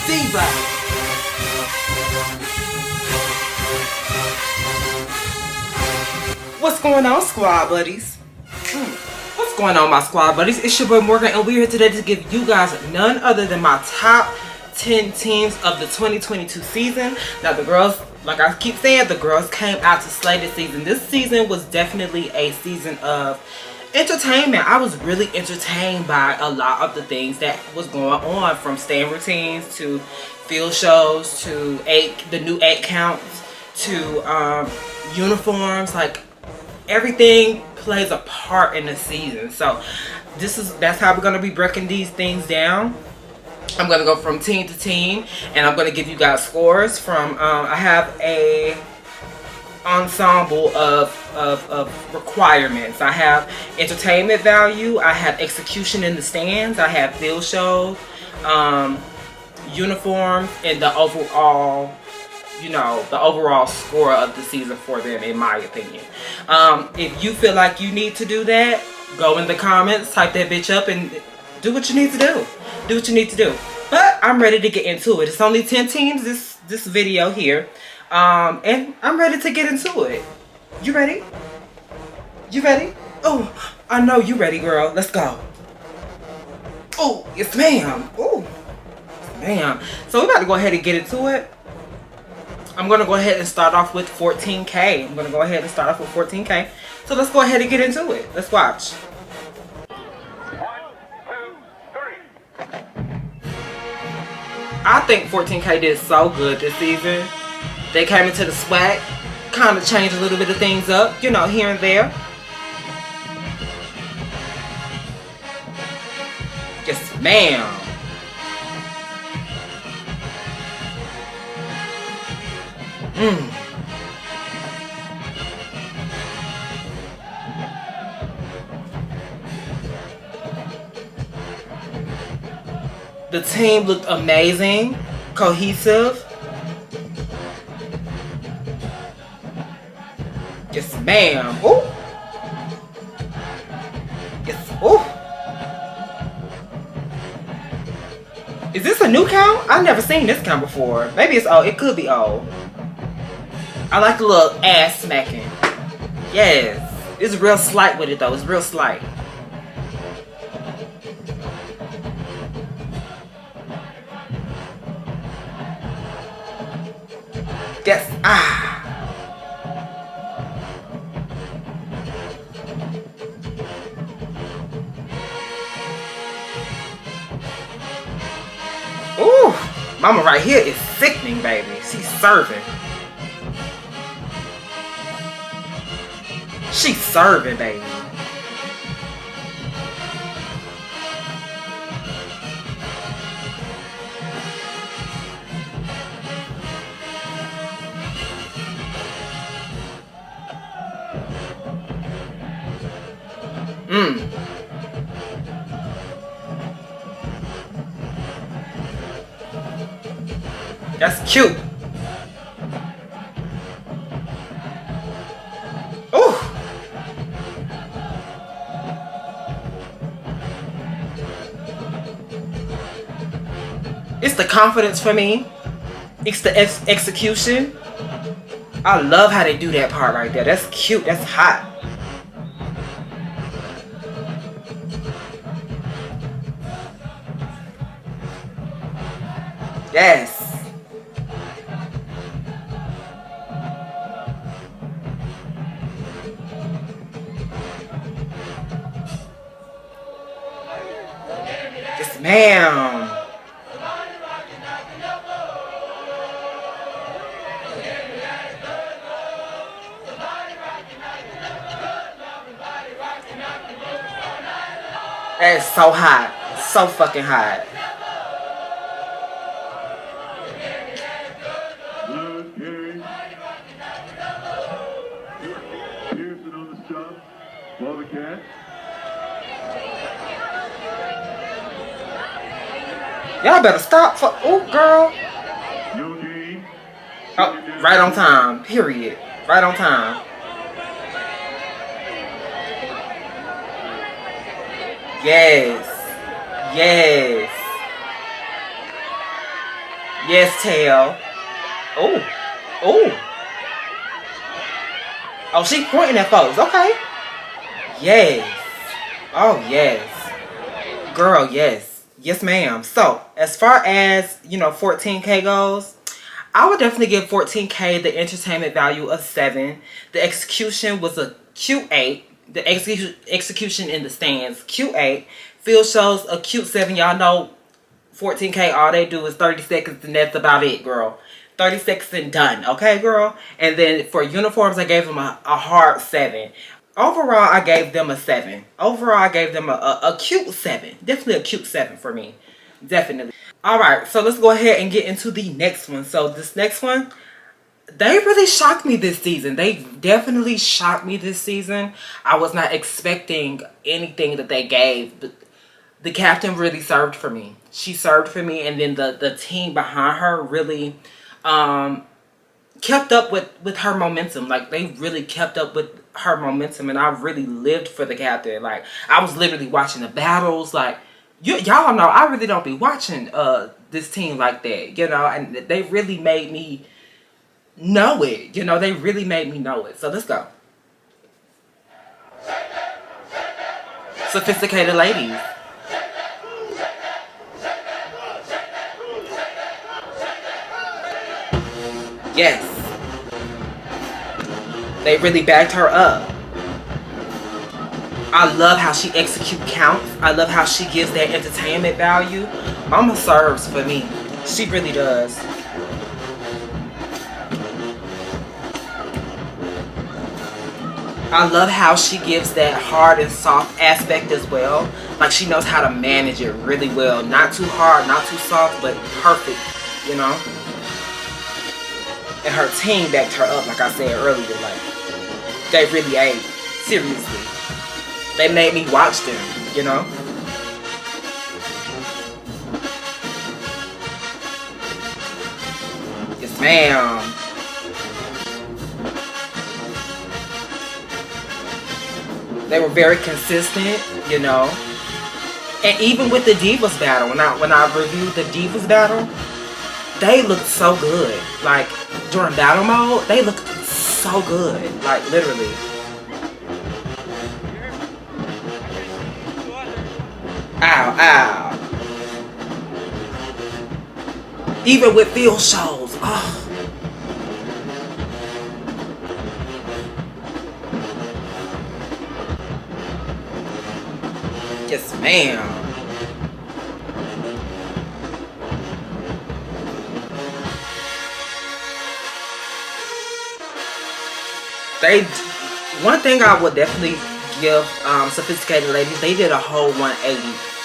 Divas. What's going on, squad buddies? What's going on, my squad buddies? It's your boy Morgan, and we're here today to give you guys none other than my top 10 teams of the 2022 season. Now, the girls, like I keep saying, the girls came out to slay this season. This season was definitely a season of entertainment. I was really entertained by a lot of the things that was going on, from stand routines to field shows to the new 8 counts to uniforms. Like, everything plays a part in the season. So that's how we're going to be breaking these things down. I'm going to go from team to team, and I'm going to give you guys scores from I have a ensemble of requirements. I have entertainment value, I have execution in the stands, I have field shows, uniforms, and the overall, you know, the overall score of the season for them, in my opinion. If you feel like you need to do that, go in the comments, type that bitch up, and do what you need to do. Do what you need to do. But I'm ready to get into it. It's only 10 teams this video here. And I'm ready to get into it. You ready? You ready? Oh, I know you ready, girl. Let's go. Oh, yes ma'am. Oh, ma'am. So we're about to go ahead and get into it. I'm going to go ahead and start off with 14K. I'm going to go ahead and start off with 14K. So let's go ahead and get into it. Let's watch. 1, 2, 3. I think 14K did so good this season. They came into the swag, kind of changed a little bit of things up, you know, here and there. Yes, ma'am. The team looked amazing, cohesive. Yes, ma'am. Oh. Yes. Oh. Is this a new count? I've never seen this count before. Maybe it's old. It could be old. I like the little ass smacking. Yes. It's real slight with it, though. It's real slight. Yes. Ah. Ooh, mama right here is sickening, baby. She's serving. She's serving, baby. That's cute. Oh. It's the confidence for me. It's the execution. I love how they do that part right there. That's cute. That's hot. Yes. Yes, ma'am. That is so hot. So fucking hot. Y'all better stop for girl. Oh, right on time. Period. Right on time. Yes. Yes. Yes, tail. Oh. Oh. Oh, she pointing at folks. Okay. Yes. Oh, yes. Girl, yes. Yes, ma'am. So, as far as, 14K goes, I would definitely give 14K the entertainment value of 7. The execution was a cute 8. The execution in the stands, cute 8. Field shows a cute 7. Y'all know 14K, all they do is 30 seconds and that's about it, girl. 30 seconds and done. Okay, girl? And then for uniforms, I gave them a hard 7. Overall, I gave them a 7. Overall, I gave them a cute 7. Definitely a cute 7 for me. Definitely. Alright, so let's go ahead and get into the next one. So this next one, they really shocked me this season. They definitely shocked me this season. I was not expecting anything that they gave. But the captain really served for me. She served for me, and then the team behind her really kept up with her momentum. Like, they really kept up with her momentum, and I really lived for the captain. Like, I was literally watching the battles. Like, y'all know I really don't be watching this team like that, and they really made me know it. They really made me know it. So let's go. Sophisticated ladies. Yes. They really backed her up. I love how she execute counts. I love how she gives that entertainment value. Mama serves for me. She really does. I love how she gives that hard and soft aspect as well. Like, she knows how to manage it really well. Not too hard, not too soft, but perfect, And her team backed her up, like I said earlier. Like, they really ate. Seriously. They made me watch them, Yes, ma'am. They were very consistent, And even with the Divas battle, when I reviewed the Divas battle, they looked so good. Like, during battle mode, they looked so good. Like, literally. Ow, ow. Even with field shows. Oh. Yes, ma'am. One thing I would definitely give Sophisticated Ladies, they did a whole 180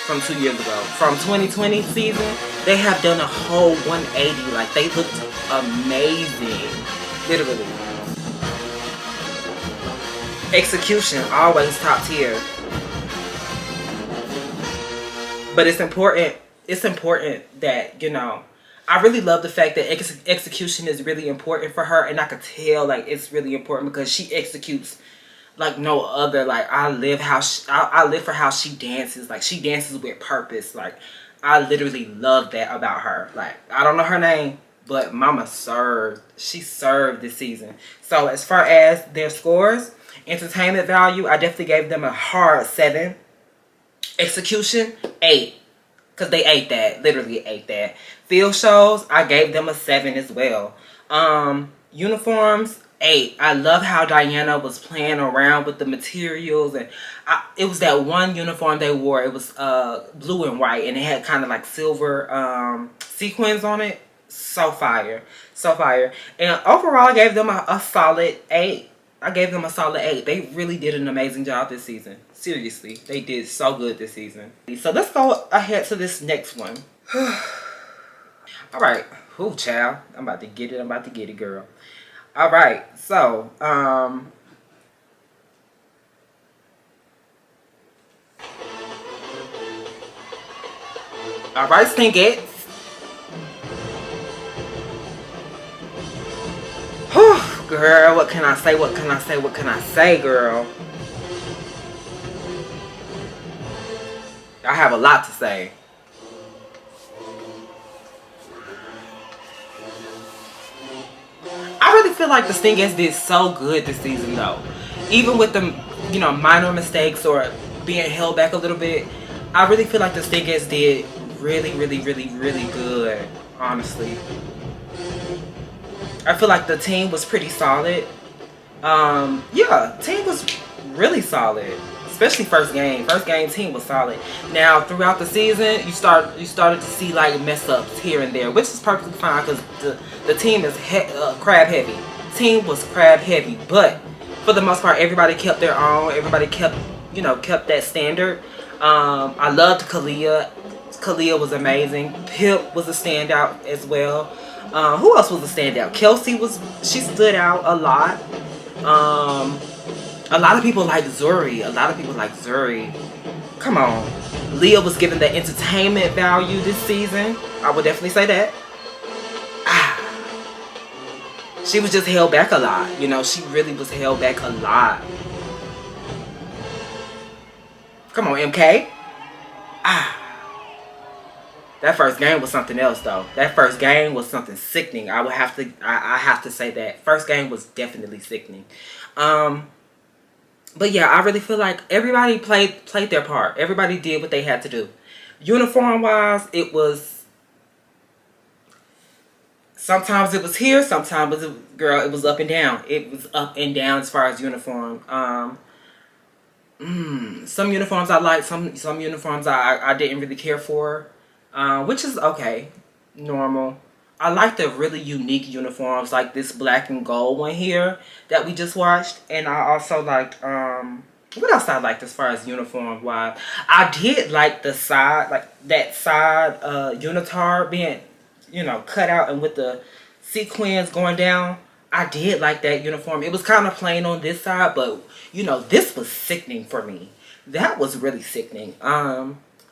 from 2 years ago. From 2020 season, they have done a whole 180. Like, they looked amazing. Literally. Execution, always top tier. But it's important that, I really love the fact that execution is really important for her, and I could tell, like, it's really important because she executes like no other. Like, I live for how she dances. Like, she dances with purpose. Like, I literally love that about her. Like, I don't know her name, but Mama served. She served this season. So as far as their scores, entertainment value, I definitely gave them a hard 7. Execution, 8. Because they ate that. Literally ate that. Field shows, I gave them a 7 as well. Uniforms, 8. I love how Diana was playing around with the materials. And it was that one uniform they wore. It was blue and white. And it had kind of like silver sequins on it. So fire. So fire. And overall, I gave them a solid 8. I gave them a solid 8. They really did an amazing job this season. Seriously, they did so good this season. So let's go ahead to this next one. Alright. Ooh, child. I'm about to get it. I'm about to get it, girl. Alright. So, alright, Stingettes. Whew, girl, what can I say? What can I say? What can I say, girl? I have a lot to say. really feel like the Stingettes did so good this season though. Even with the, you know, minor mistakes or being held back a little bit, I really feel like the Stingettes did really, really, really, really good, honestly. I feel like the team was pretty solid. Yeah, team was really solid, especially first game. First game team was solid. Now throughout the season, you started to see like mess ups here and there, which is perfectly fine because the team is crab heavy. Team was crab heavy, but for the most part, everybody kept their own. Everybody kept, you know, kept that standard. I loved Kalia. Kalia was amazing. Pip was a standout as well. Who else was a standout? Kelsey she stood out a lot. A lot of people like Zuri. Come on. Leah was given the entertainment value this season. I would definitely say that. She was just held back a lot. You know, she really was held back a lot. Come on, MK. That first game was something else though. That first game was something sickening. I have to say that. First game was definitely sickening. But yeah, I really feel like everybody played their part. Everybody did what they had to do. Uniform wise, it was sometimes it was here, sometimes it was up and down. It was up and down as far as uniform. Some uniforms I liked, some uniforms I didn't really care for. Which is okay, normal. I like the really unique uniforms, like this black and gold one here that we just watched. And I also liked, what else I liked as far as uniform wise? I did like the side, like that side unitard being, you know, cut out and with the sequins going down. I did like that uniform. It was kind of plain on this side, but, you know, this was sickening for me. That was really sickening.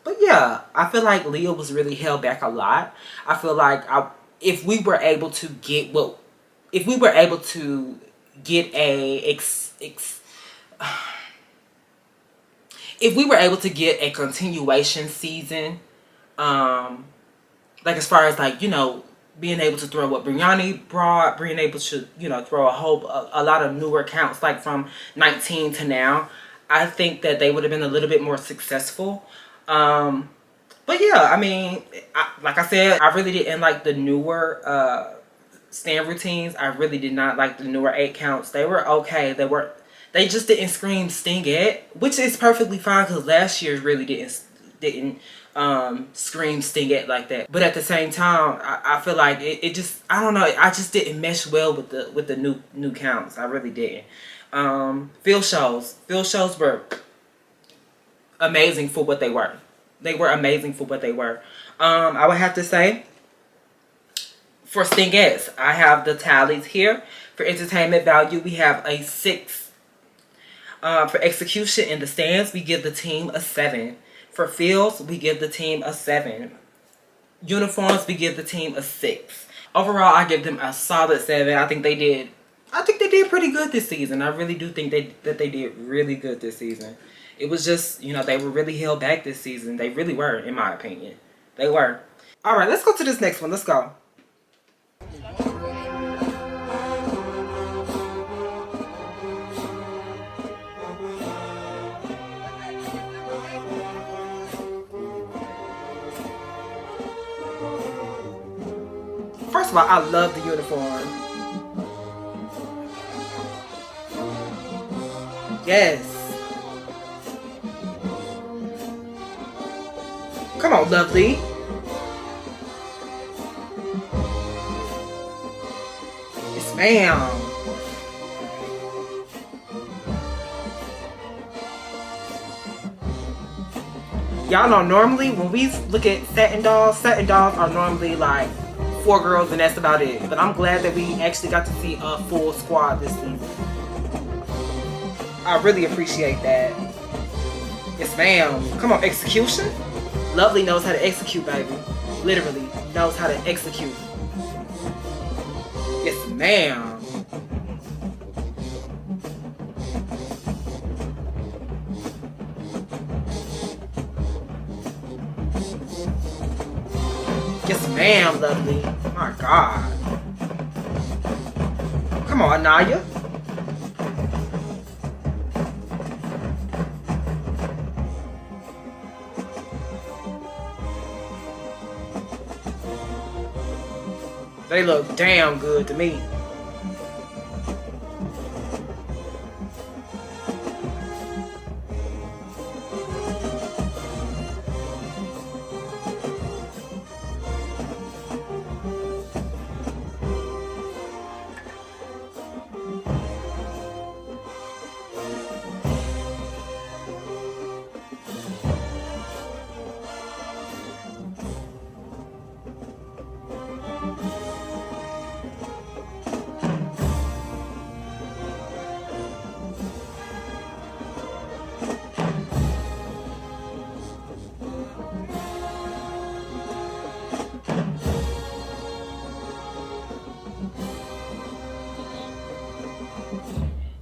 But yeah, I feel like Leah was really held back a lot. I feel like if we were able to get a continuation season, like as far as like, you know, being able to throw what Brianni brought, being able to, you know, throw a lot of newer accounts like from 19 to now, I think that they would have been a little bit more successful. But yeah, I mean, like I said, I really didn't like the newer stand routines. I really did not like the newer 8 counts. They were okay. They just didn't scream Stingette, which is perfectly fine because last year really didn't scream Stingette like that. But at the same time, I feel like it just, I don't know, I just didn't mesh well with the new counts. I really didn't. Field shows were amazing for what they were. They were amazing for what they were. I would have to say, for Stingettes, I have the tallies here. For entertainment value, we have a 6. For execution in the stands, we give the team a 7. For fields, we give the team a 7. Uniforms, we give the team a 6. Overall, I give them a solid 7. I think they did pretty good this season. I really do think that they did really good this season. It was just, you know, they were really held back this season. They really were, in my opinion. They were. All right, let's go to this next one. Let's go. First of all, I love the uniform. Yes. Come on, lovely. Yes, ma'am. Y'all know normally when we look at Satin Dolls are normally like 4 girls and that's about it. But I'm glad that we actually got to see a full squad this season. I really appreciate that. Yes, ma'am. Come on, execution. Lovely knows how to execute, baby. Literally knows how to execute. Yes, ma'am. Yes, ma'am, lovely. My God. Come on, Naya. They look damn good to me.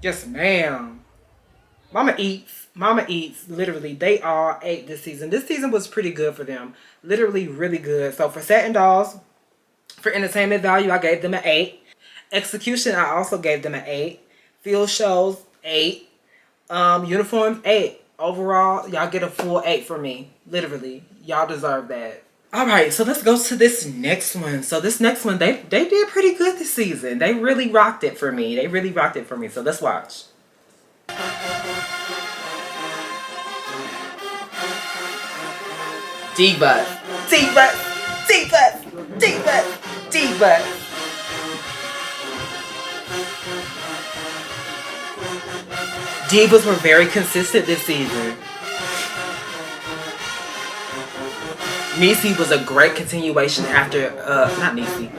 Yes, ma'am. Mama eats. Mama eats. Literally, they all ate this season. This season was pretty good for them. Literally, really good. So for Satin Dolls, for entertainment value, I gave them an 8. Execution, I also gave them an 8. Field shows, 8. Uniforms, 8. Overall, y'all get a full 8 from me. Literally, y'all deserve that. All right, so let's go to this next one. So this next one, they did pretty good this season. They really rocked it for me. They really rocked it for me. So let's watch. Divas, Divas, Divas, Divas, Divas. Divas were very consistent this season. Niecy was a great continuation after, not Niecy.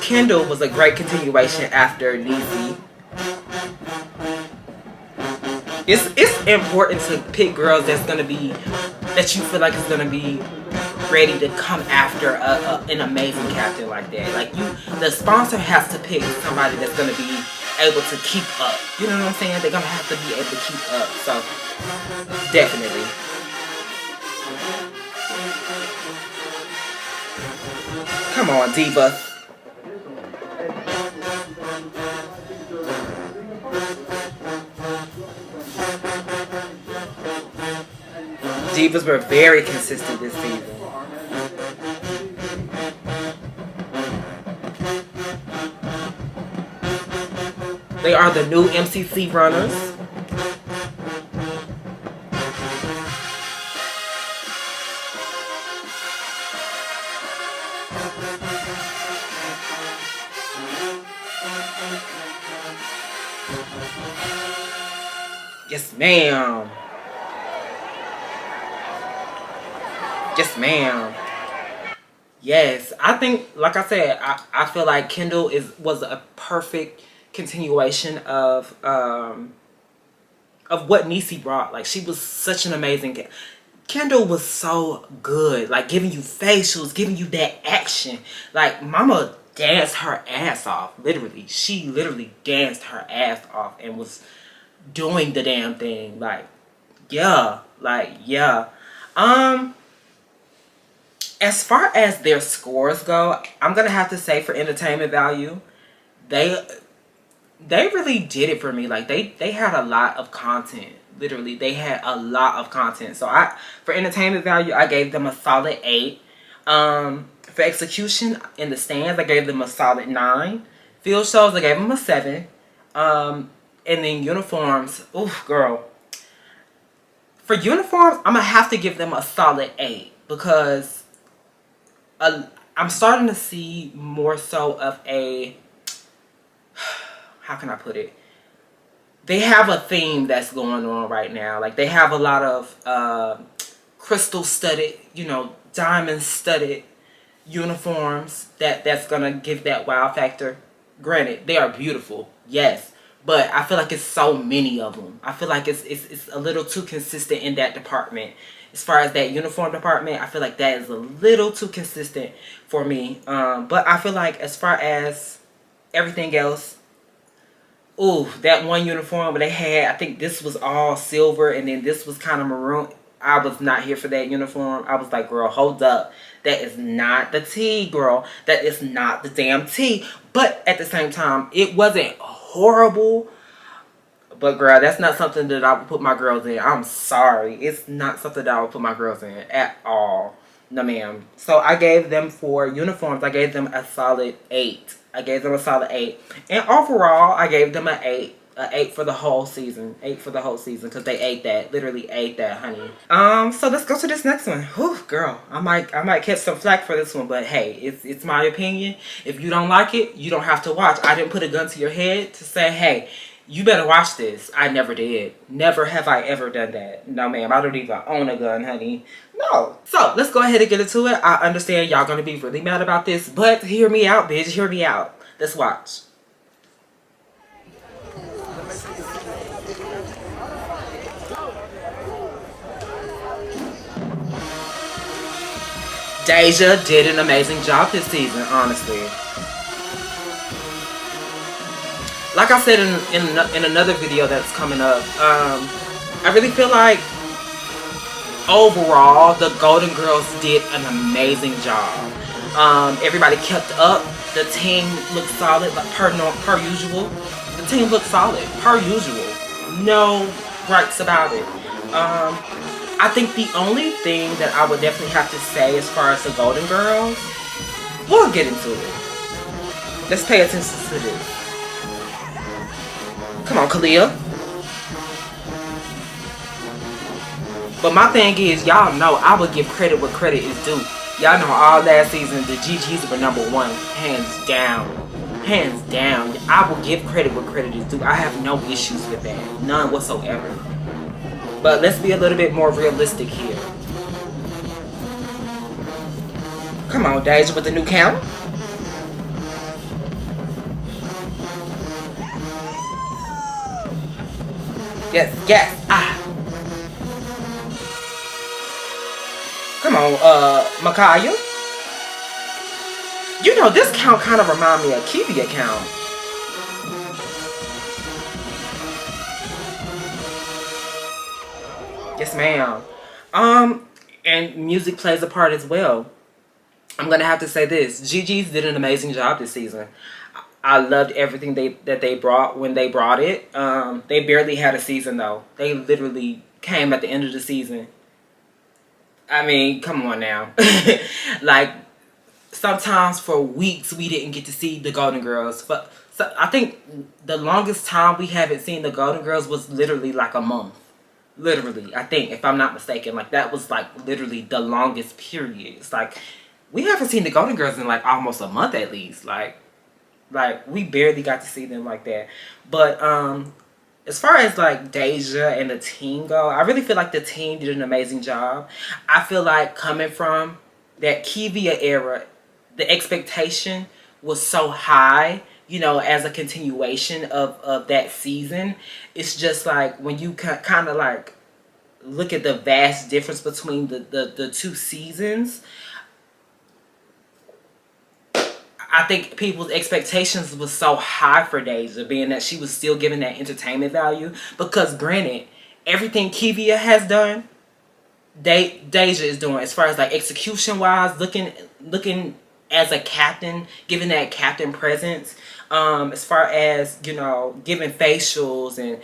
Kendall was a great continuation after Niecy. It's important to pick girls that's gonna be, that you feel like is gonna be ready to come after an amazing captain like that. Like the sponsor has to pick somebody that's gonna be able to keep up. You know what I'm saying? They're gonna have to be able to keep up. So definitely. Come on, Diva. Divas were very consistent this season. They are the new MCC runners. Yes, ma'am. Yes, ma'am. Yes, I think, like I said, I feel like Kendall was a perfect continuation of what Niecy brought. Like, she was such an amazing. Kendall was so good, like giving you facials, giving you that action. Like, Mama danced her ass off. Literally, she literally danced her ass off and was doing the damn thing. Like, yeah, as far as their scores go, I'm gonna have to say for entertainment value, they really did it for me. Like, they had a lot of content. Literally, they had a lot of content. So for entertainment value, I gave them a solid 8. For execution in the stands, I gave them a solid 9. Field shows, I gave them a 7. And then uniforms, oof, girl. For uniforms, I'm gonna have to give them a solid 8 because I'm starting to see more so of a, how can I put it? They have a theme that's going on right now. Like, they have a lot of crystal studded, diamond studded uniforms that's gonna give that wow factor. Granted, they are beautiful, yes, but I feel like it's so many of them. I feel like it's a little too consistent in that department. As far as that uniform department, I feel like that is a little too consistent for me. But I feel like as far as everything else, ooh, that one uniform where they had, I think this was all silver and then this was kind of maroon. I was not here for that uniform. I was like, girl, hold up. That is not the tea, girl. That is not the damn tea. But at the same time, it wasn't horrible. But girl, that's not something that I would put my girls in. I'm sorry. It's not something that I would put my girls in at all. No, ma'am. So I gave them, for uniforms, I gave them a solid 8. I gave them a solid 8. And overall, I gave them an 8. An 8 for the whole season. 8 for the whole season, because they ate that. Literally ate that, honey. So let's go to this next one. Whew, girl. I might catch some flack for this one, but hey, it's my opinion. If you don't like it, you don't have to watch. I didn't put a gun to your head to say, hey, you better watch this. I never did. Never have I ever done that. No, ma'am. I don't even own a gun, honey. No. So, let's go ahead and get into it. I understand y'all gonna be really mad about this, but hear me out, bitch. Hear me out. Let's watch. Deja did an amazing job this season, honestly. Like I said in another video that's coming up, I really feel like overall the Golden Girls did an amazing job. Everybody kept up. The team looked solid, like per usual. The team looked solid, per usual. No gripes about it. I think the only thing that I would definitely have to say as far as the Golden Girls, we'll get into it. Let's pay attention to this. Come on, Kalia. But my thing is, y'all know I would give credit where credit is due. Y'all know all last season the GGs were #1, hands down. Hands down. I will give credit where credit is due. I have no issues with that. None whatsoever. But let's be a little bit more realistic here. Come on, Deja, with the new count. Yes, yes. Ah. Come on, Micaiah. You know, this count kind of reminds me of Kivia count. Yes, ma'am. And music plays a part as well. I'm gonna have to say this: GG's did an amazing job this season. I loved everything that they brought when they brought it. They barely had a season though. They literally came at the end of the season. I mean, come on now. Like, sometimes for weeks we didn't get to see the Golden Girls. But so I think the longest time we haven't seen the Golden Girls was literally like a month. Literally, I think, if I'm not mistaken. Like, that was like literally the longest period. It's like, we haven't seen the Golden Girls in like almost a month at least. Like we barely got to see them like that. But as far as like Deja and the team go, I really feel like the team did an amazing job. I feel like coming from that Kivia era, the expectation was so high, you know, as a continuation of that season. It's just like when you kind of like look at the vast difference between the two seasons, I think people's expectations was so high for Deja, being that she was still giving that entertainment value. Because granted, everything Kivia has done, Deja is doing, as far as like execution wise, looking as a captain, giving that captain presence. As far as, you know, giving facials and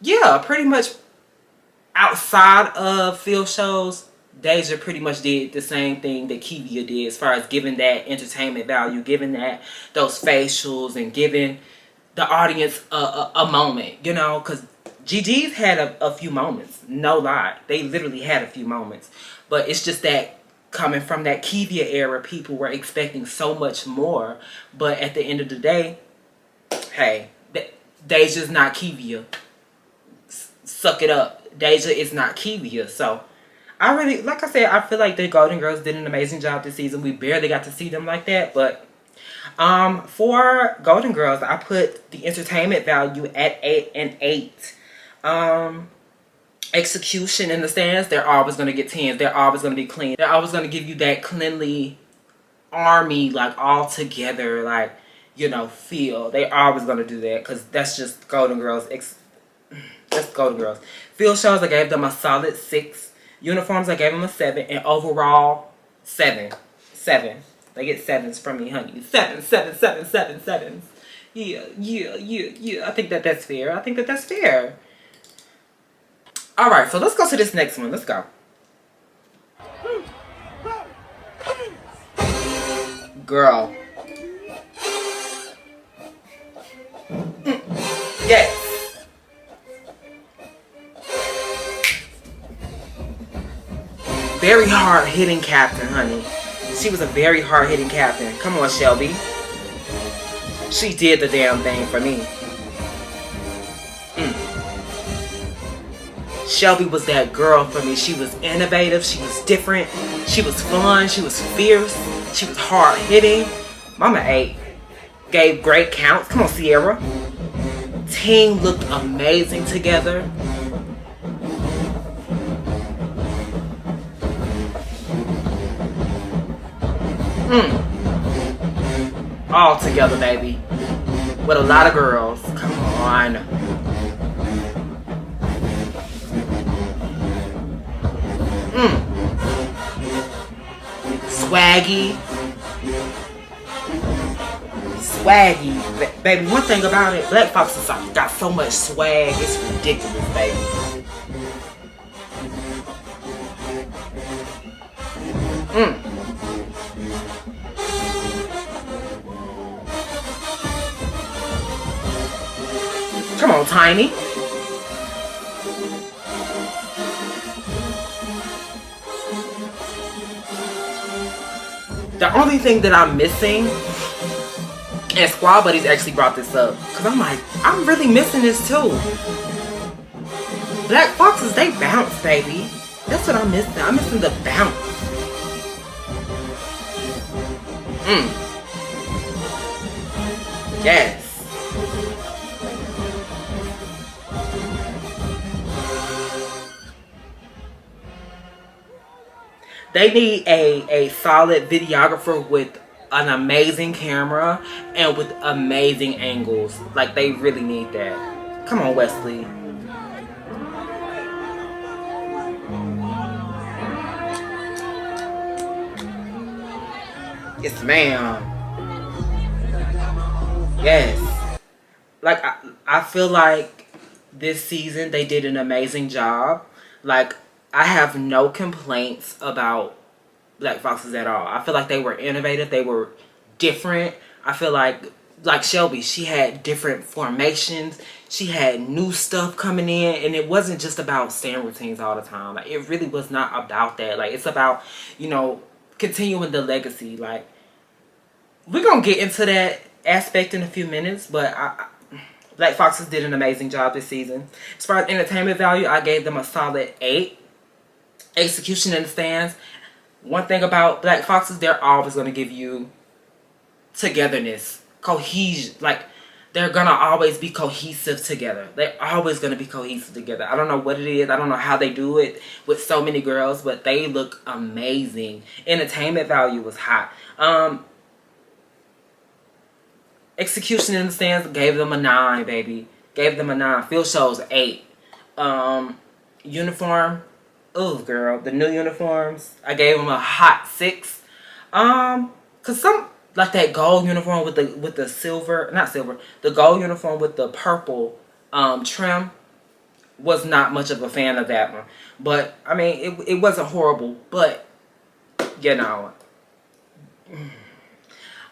yeah, pretty much outside of field shows, Deja pretty much did the same thing that Kivia did, as far as giving that entertainment value, giving those facials, and giving the audience a moment, you know, because GG's had a few moments, no lie. They literally had a few moments. But it's just that coming from that Kivia era, people were expecting so much more. But at the end of the day, hey, Deja's not Kivia. Suck it up. Deja is not Kivia. So I really, like I said, I feel like the Golden Girls did an amazing job this season. We barely got to see them like that, but for Golden Girls, I put the entertainment value at an 8. Execution in the stands, they're always going to get 10s. They're always going to be clean. They're always going to give you that cleanly army, like all together, like, you know, feel. They're always going to do that because that's just Golden Girls. Let's go, girls. Field shows, I gave them a solid 6. Uniforms, I gave them a 7. And overall, 7. 7. They get 7s from me, honey. 7, 7, 7, 7, 7s. Yeah, yeah, yeah, yeah. I think that that's fair. I think that that's fair. All right, so let's go to this next one. Let's go. Girl. Yes. Very hard-hitting captain, honey. She was a very hard-hitting captain. Come on, Shelby. She did the damn thing for me. Shelby was that girl for me. She was innovative. She was different. She was fun. She was fierce. She was hard-hitting. Mama 8. Gave great counts. Come on, Sierra. Team looked amazing together. All together, baby. With a lot of girls. Come on. Swaggy. Swaggy. Baby, one thing about it, Black Foxes got so much swag. It's ridiculous, baby. Come on, Tiny. The only thing that I'm missing, and Squad Buddies actually brought this up, because I'm like, I'm really missing this too. Black Foxes, they bounce, baby. That's what I'm missing. I'm missing the bounce. Yes. They need a solid videographer with an amazing camera and with amazing angles. Like, they really need that. Come on, Wesley. Yes, ma'am. Yes. Like, I feel like this season they did an amazing job. Like, I have no complaints about Black Foxes at all. I feel like they were innovative. They were different. I feel like Shelby, she had different formations. She had new stuff coming in. And it wasn't just about stand routines all the time. Like, it really was not about that. Like, it's about, you know, continuing the legacy. Like, we're going to get into that aspect in a few minutes. But Black Foxes did an amazing job this season. As far as entertainment value, I gave them a solid 8. Execution in the stands. One thing about Black Foxes, they're always going to give you togetherness, cohesion. Like, they're going to always be cohesive together. They're always going to be cohesive together. I don't know what it is. I don't know how they do it with so many girls, but they look amazing. Entertainment value was hot. Execution in the stands, gave them a 9, baby. Gave them a 9. Field shows, 8. Uniform. Oh, girl, the new uniforms, I gave them a hot 6. Cause some, like that gold uniform with the silver, not silver, the gold uniform with the purple trim, was not much of a fan of that one. But I mean, it wasn't horrible, but you know,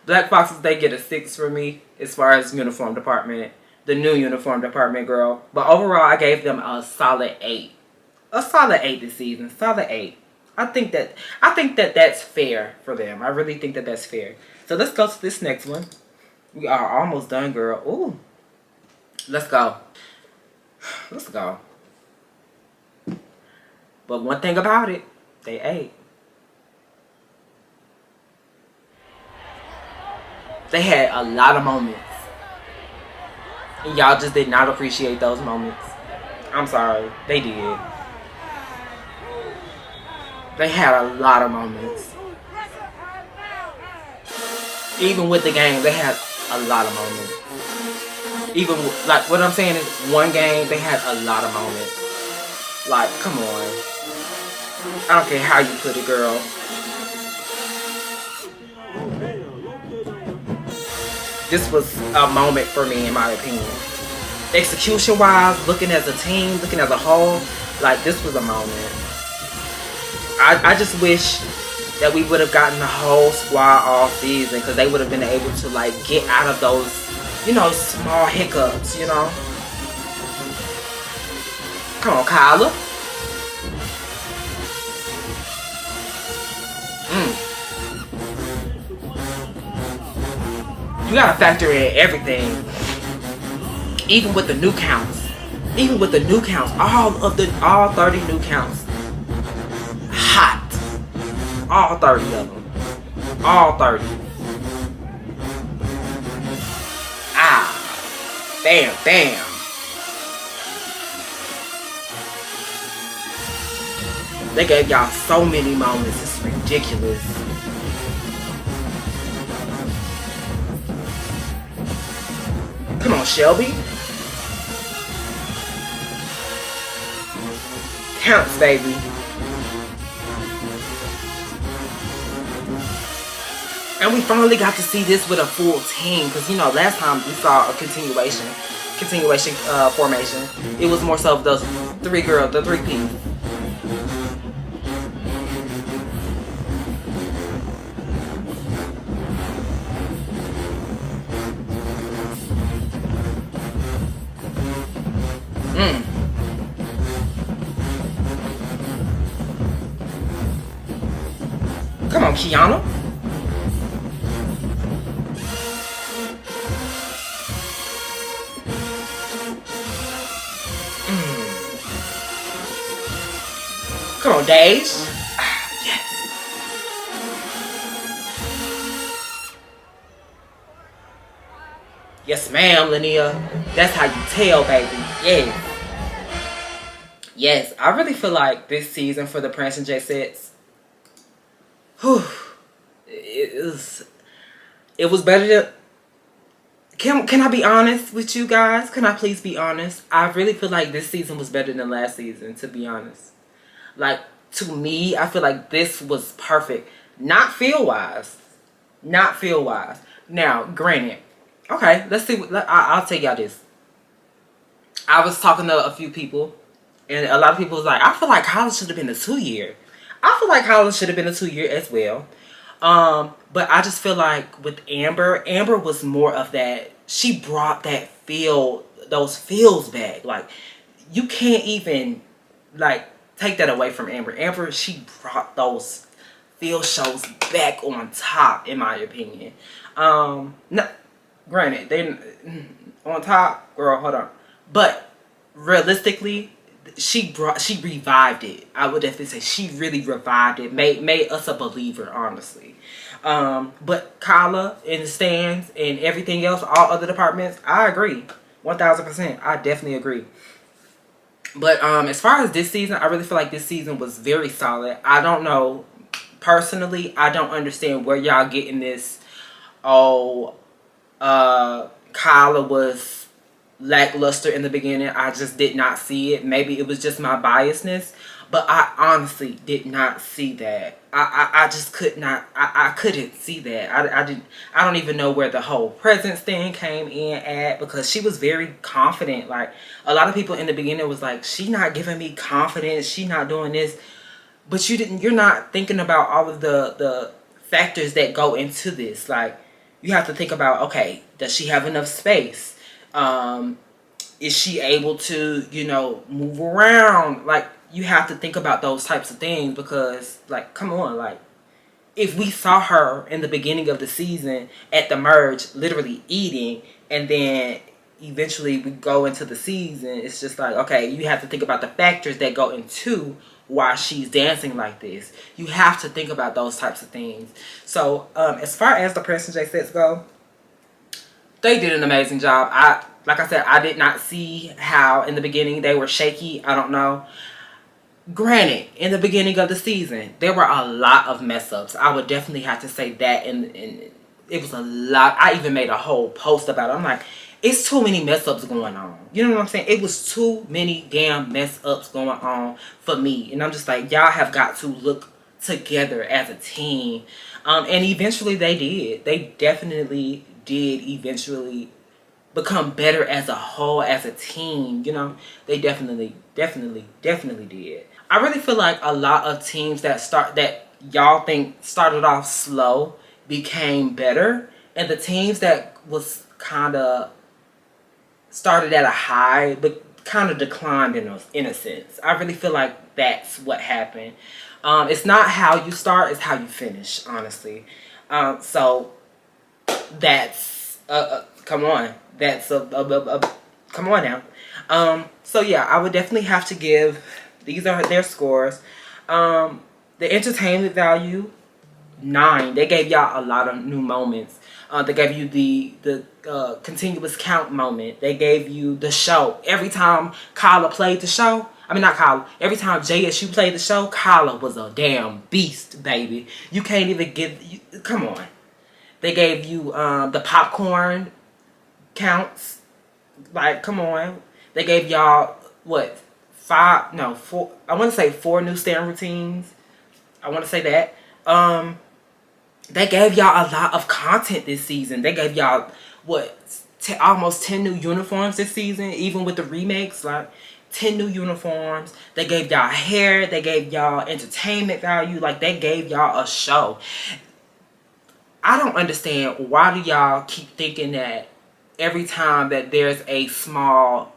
Black Foxes, they get a 6 for me as far as uniform department, the new uniform department, girl. But overall, I gave them a solid 8. A solid 8 this season. Solid 8. I think that that's fair for them. I really think that that's fair. So let's go to this next one. We are almost done, girl. Ooh. Let's go. Let's go. But one thing about it, they ate. They had a lot of moments. And y'all just did not appreciate those moments. I'm sorry. They did. They had a lot of moments. Even with the game, they had a lot of moments. Even, like, what I'm saying is, one game, they had a lot of moments. Like, come on. I don't care how you put it, girl. This was a moment for me, in my opinion. Execution-wise, looking as a team, looking as a whole, like, this was a moment. I just wish that we would have gotten the whole squad all season, because they would have been able to, like, get out of those, you know, small hiccups, you know? Come on, Kyla. You gotta factor in everything. Even with the new counts. Even with the new counts. All 30 new counts. Hot. All 30 of them. All 30. Ah. Bam, bam. They gave y'all so many moments. It's ridiculous. Come on, Shelby. Counts, baby. And we finally got to see this with a full team, because, you know, last time we saw a continuation formation. It was more so of those three girls, the 3P. Come on, Kiana. Come on, Days. Yes. Yes, ma'am, Linnea. That's how you tell, baby. Yes. Yes, I really feel like this season for the Prancing J-Settes, it was better than... Can I be honest with you guys? Can I please be honest? I really feel like this season was better than last season, to be honest. Like, to me, I feel like this was perfect. Not feel-wise. Not feel-wise. Now, granted. Okay, let's see. I'll tell y'all this. I was talking to a few people, and a lot of people was like, I feel like college should have been a 2-year. I feel like college should have been a 2-year as well. But I just feel like with Amber was more of that. She brought that those feels back. Like, you can't even, like, take that away from Amber. Amber, she brought those feel shows back on top, in my opinion. No, granted, they on top, girl, hold on. But realistically, she revived it. I would definitely say she really revived it. Made us a believer, honestly. But Kyla in the stands and everything else, all other departments, I agree. 1000%. I definitely agree. But as far as this season, I really feel like this season was very solid. I don't know. Personally, I don't understand where y'all getting this. Oh, Kyla was lackluster in the beginning. I just did not see it. Maybe it was just my biasness, but I honestly did not see that. I just could not. I couldn't see that. I don't even know where the whole presence thing came in at, because she was very confident. Like, a lot of people in the beginning was like, she not giving me confidence. She not doing this. But you're not thinking about all of the factors that go into this. Like, you have to think about, okay, does she have enough space? Is she able to, you know, move around? Like, you have to think about those types of things, because, like, come on, like, if we saw her in the beginning of the season at the merge literally eating, and then eventually we go into the season, it's just like, okay, you have to think about the factors that go into why she's dancing like this. You have to think about those types of things. So as far as the Prancing J-Settes go, they did an amazing job. Like I said, I did not see how in the beginning they were shaky. I don't know. Granted, in the beginning of the season, there were a lot of mess ups. I would definitely have to say that, and it was a lot. I even made a whole post about it. I'm like, it's too many mess ups going on. You know what I'm saying? It was too many damn mess ups going on for me. And I'm just like, y'all have got to look together as a team. And eventually they did. They definitely did eventually become better as a whole, as a team. You know, they definitely did. I really feel like a lot of teams that y'all think started off slow became better, and the teams that was kind of started at a high but kind of declined in a sense. I really feel like that's what happened. It's not how you start, it's how you finish, honestly. So that's come on. That's come on now. So yeah, I would definitely have to give, these are their scores. The entertainment value, 9. They gave y'all a lot of new moments. They gave you the continuous count moment. They gave you the show. Every time Kyla played the show, I mean not Kyla, every time JSU played the show, Kyla was a damn beast, baby. You can't even come on. They gave you the popcorn counts. Like, come on. They gave y'all, what, 4, I want to say 4 new stand routines. I want to say that. They gave y'all a lot of content this season. They gave y'all, what, almost 10 new uniforms this season, even with the remakes. Like, 10 new uniforms. They gave y'all hair. They gave y'all entertainment value. Like, they gave y'all a show. I don't understand, why do y'all keep thinking that every time that there's a small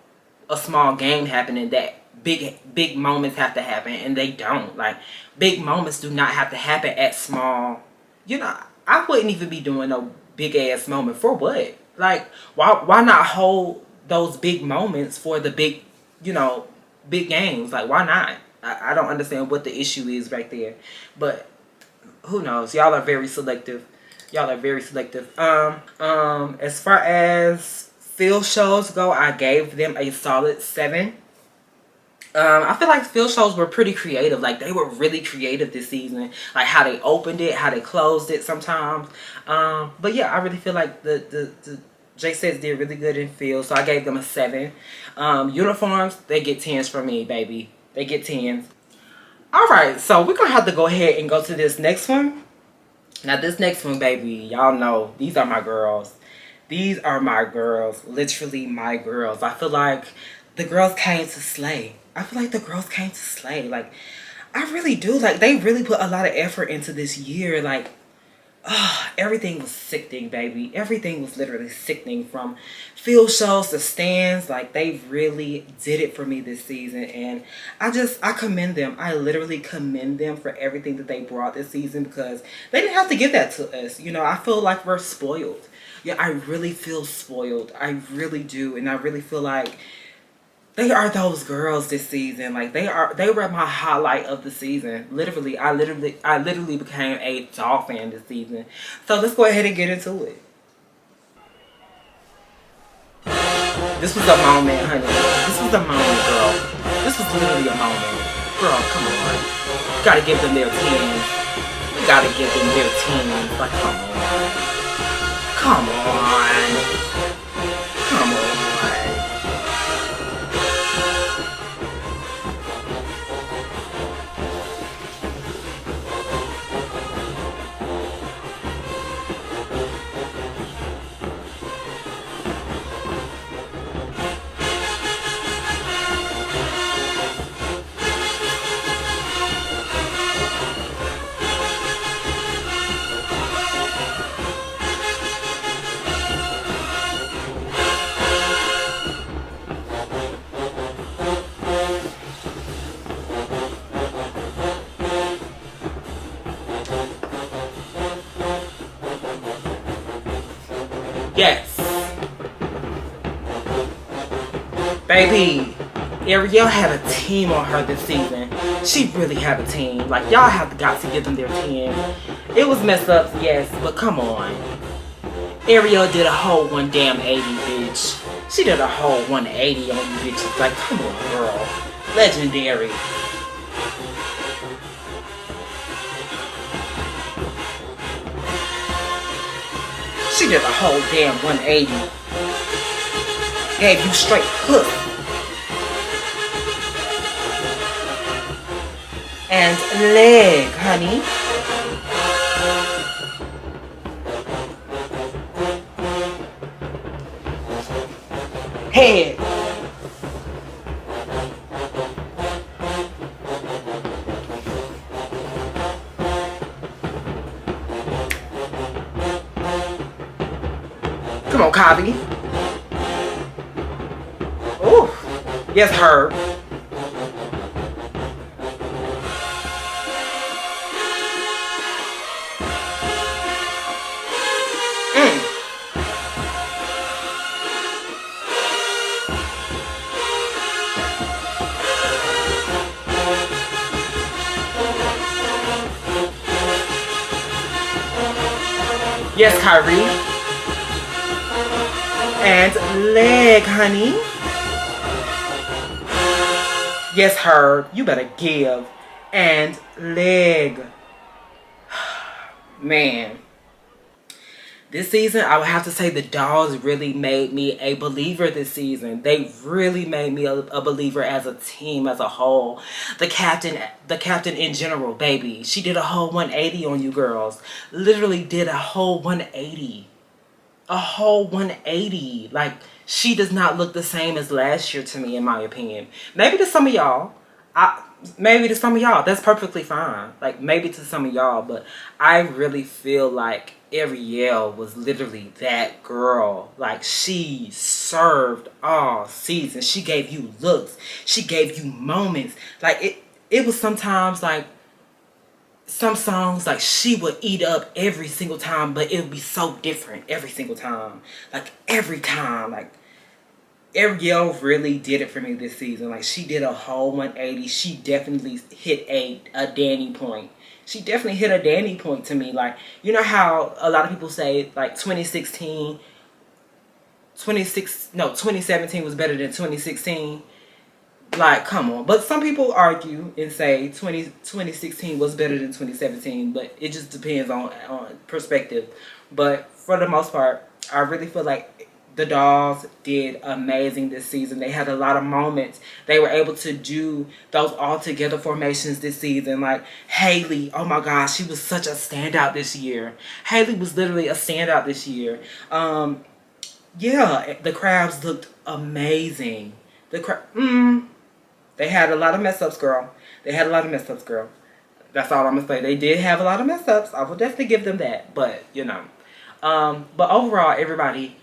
game happening that big moments have to happen, and they don't. Like, big moments do not have to happen at small. You know, I wouldn't even be doing no big ass moment for what? Like, why not hold those big moments for the big, you know, big games? Like, why not? I don't understand what the issue is right there. But who knows? Y'all are very selective. Y'all are very selective. As far as field shows go, I gave them a solid 7. I feel like field shows were pretty creative. Like, they were really creative this season. Like, how they opened it, how they closed it sometimes. But yeah, I really feel like the J-Settes did really good in field. So I gave them a 7. Uniforms, they get 10s from me, baby. They get 10s. Alright, so we're going to have to go ahead and go to this next one. Now, this next one, baby, y'all know, these are my girls. These are my girls. Literally my girls. I feel like the girls came to slay. I feel like the girls came to slay. Like, I really do. Like, they really put a lot of effort into this year. Like, everything was sickening, baby. Everything was literally sickening, from field shows to stands. Like, they really did it for me this season, and I commend them. I literally commend them for everything that they brought this season, because they didn't have to give that to us. You know, I feel like we're spoiled. Yeah, I really feel spoiled. I really do, and I really feel like they are those girls this season. Like, they were my highlight of the season. Literally, I literally became a doll fan this season. So let's go ahead and get into it. This was a moment, honey. This was a moment, girl. This was literally a moment. Girl, come on. You gotta give them their 10s. You gotta give them their 10s. Like, come on. Come on. Come on. Yes. Baby, Ariel had a team on her this season. She really had a team. Like, y'all have got to give them their 10. It was messed up, yes, but come on. Ariel did a whole 180, bitch. She did a whole 180 on you bitches. Like, come on, girl. Legendary. She did a whole damn 180. Gave you straight hook. And leg, honey. Head. Come on, Cobby. Ooh. Yes, her. Yes, Kyrie. And leg, honey. Yes, her. You better give. And leg. Man. This season, I would have to say the dolls really made me a believer this season. They really made me a believer as a team, as a whole. The captain in general, baby. She did a whole 180 on you girls. Literally did a whole 180. A whole 180. Like, she does not look the same as last year to me, in my opinion. Maybe to some of y'all. That's perfectly fine. Like, maybe to some of y'all, but I really feel like Ariel was literally that girl. Like, she served all season. She gave you looks. She gave you moments. Like, it was sometimes like some songs, like, she would eat up every single time, but it would be so different every single time. Like, every time. Like, Ariel really did it for me this season. Like, she did a whole 180. She definitely hit a Danny point. She definitely hit a Danny point to me. Like, you know how a lot of people say, like, 2017 was better than 2016? Like, come on. But some people argue and say 2016 was better than 2017. But it just depends on perspective. But for the most part, I really feel like the dolls did amazing this season. They had a lot of moments. They were able to do those all-together formations this season. Like, Haley, oh my gosh, she was such a standout this year. Haley was literally a standout this year. Yeah, the crabs looked amazing. They had a lot of mess-ups, girl. They had a lot of mess-ups, girl. That's all I'm going to say. They did have a lot of mess-ups. I will definitely give them that. But, you know. But overall, everybody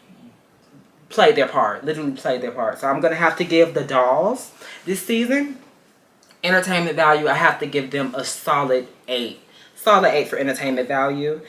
played their part. Literally played their part. So I'm going to have to give the dolls this season entertainment value. I have to give them a solid 8. Solid 8 for entertainment value.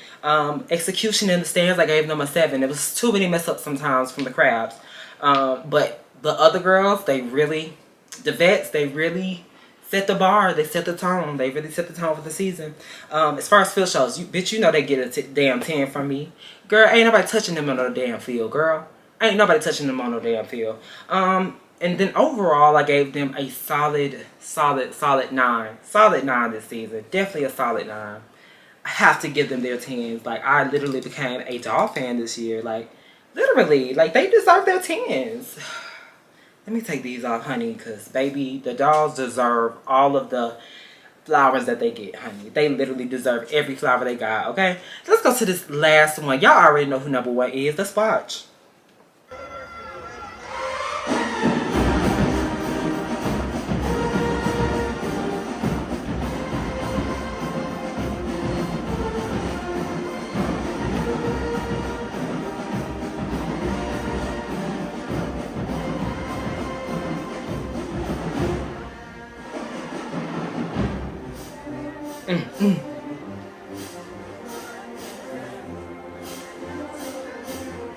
Execution in the stands, I gave them a 7. It was too many mess ups sometimes from the crabs. But the other girls, the vets, they really set the bar. They set the tone. They really set the tone for the season. As far as field shows, bitch, you know they get a damn 10 from me. Girl, ain't nobody touching them on no damn field, girl. Ain't nobody touching them on no damn field. And then overall, I gave them a solid 9. Solid 9 this season. Definitely a solid 9. I have to give them their 10s. Like, I literally became a doll fan this year. Like, literally. Like, they deserve their 10s. Let me take these off, honey, because, baby, the dolls deserve all of the flowers that they get, honey. They literally deserve every flower they got, okay? Let's go to this last one. Y'all already know who number 1 is. Let's watch.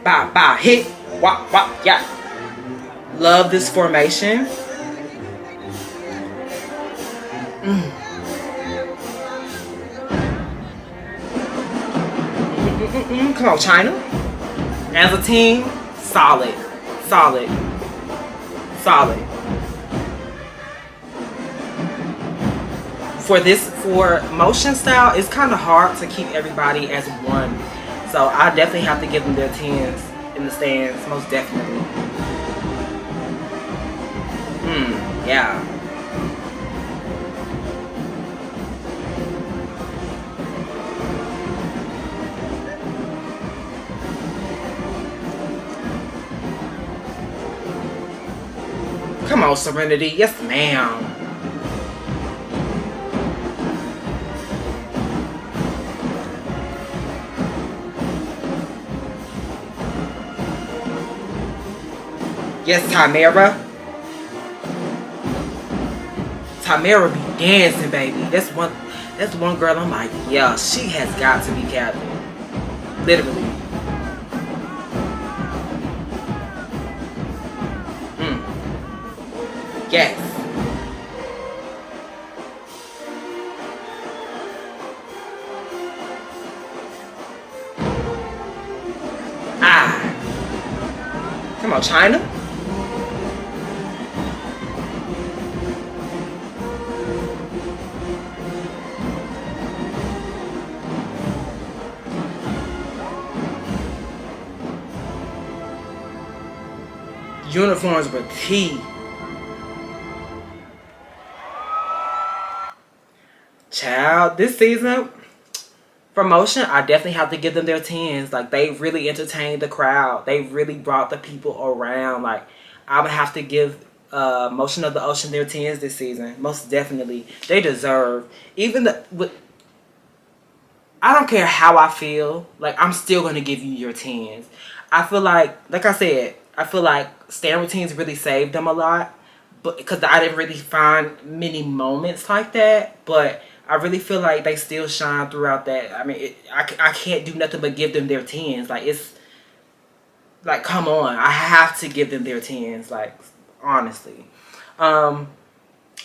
Bow, bow, hit, wop, wop, yeah. Love this formation. Come on, China. As a team, solid, solid, solid. For motion style, it's kind of hard to keep everybody as one. So I definitely have to give them their 10s in the stands, most definitely. Yeah. Come on, Serenity. Yes, ma'am. Yes, Tamara. Tamara be dancing, baby. That's one girl I'm like, yeah, she has got to be captain. Literally. Yes. Come on, China. Uniforms were key. Child, this season promotion, I definitely have to give them their 10s. Like, they really entertained the crowd. They really brought the people around. Like, I would have to give Motion of the Ocean their 10s this season. Most definitely. They deserve. I don't care how I feel. Like, I'm still going to give you your 10s. I feel like I said, I feel like stand routines really saved them a lot. But because I didn't really find many moments like that. But I really feel like they still shine throughout that. I mean, I can't do nothing but give them their 10s. Like, it's like, come on. I have to give them their 10s. Like, honestly. But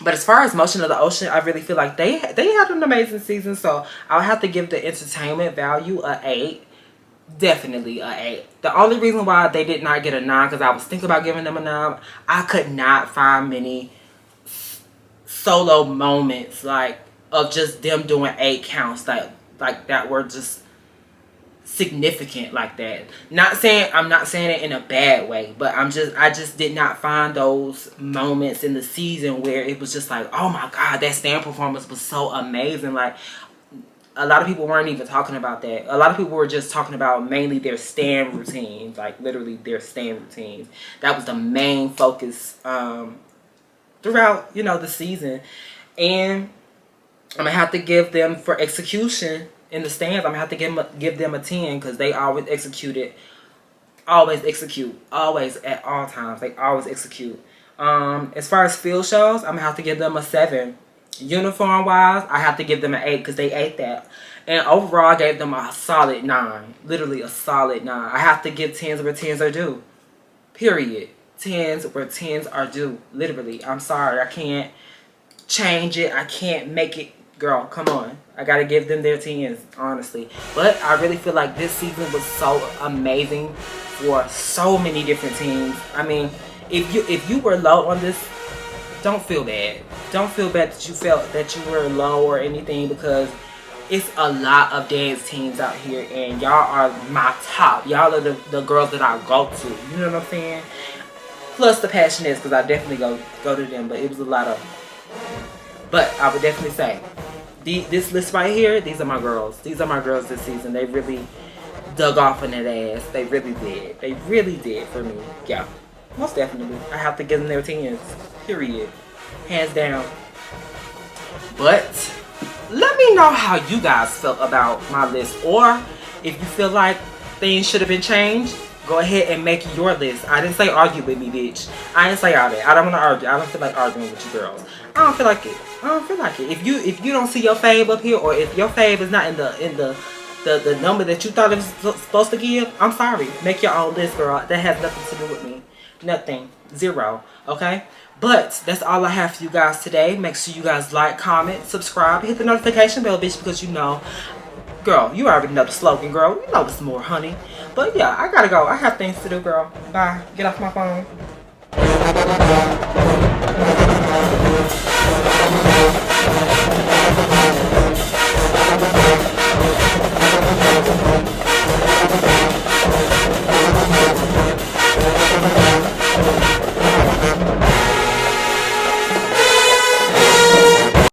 as far as Motion of the Ocean, I really feel like they had an amazing season. So I'll have to give the entertainment value a 8. Definitely a 8. The only reason why they did not get a 9, because I was thinking about giving them a 9, I could not find many solo moments like of just them doing 8 counts that were just significant like that. I'm not saying it in a bad way, but I just did not find those moments in the season where it was just like, oh my god, that stand performance was so amazing. Like, a lot of people weren't even talking about that. A lot of people were just talking about mainly their stand routines, like literally their stand routines. That was the main focus throughout, the season. And I'm gonna have to give them for execution in the stands. I'm gonna have to give them a 10 because they always execute, always at all times. They always execute. As far as field shows, I'm gonna have to give them a 7. Uniform wise, I have to give them an 8 because they ate that. And overall, I gave them a solid 9. Literally a solid 9. I have to give 10s where 10s are due. Period. 10s where 10s are due. Literally. I'm sorry. I can't change it. I can't make it. Girl, come on. I got to give them their 10s, honestly. But I really feel like this season was so amazing for so many different teams. I mean, if you were low on this, don't feel bad. Don't feel bad that you felt that you were low or anything, because it's a lot of dance teams out here and y'all are my top. Y'all are the girls that I go to. You know what I'm saying? Plus the Passionettes, because I definitely go to them, but it was a lot of. But I would definitely say this list right here, these are my girls. These are my girls this season. They really dug off in that ass. They really did. They really did for me. Yeah. Most definitely. I have to give them their 10s. Period. Hands down. But let me know how you guys felt about my list. Or if you feel like things should have been changed, go ahead and make your list. I didn't say argue with me, bitch. I didn't say all that. I don't want to argue. I don't feel like arguing with you girls. I don't feel like it. I don't feel like it. If you don't see your fave up here, or if your fave is not in the number that you thought it was supposed to give, I'm sorry. Make your own list, girl. That has nothing to do with me. Nothing. 0. Okay? But that's all I have for you guys today. Make sure you guys like, comment, subscribe, hit the notification bell, bitch, because you know, girl, you already know the slogan, girl. You know it's more, honey. But yeah, I gotta go. I have things to do, girl. Bye. Get off my phone.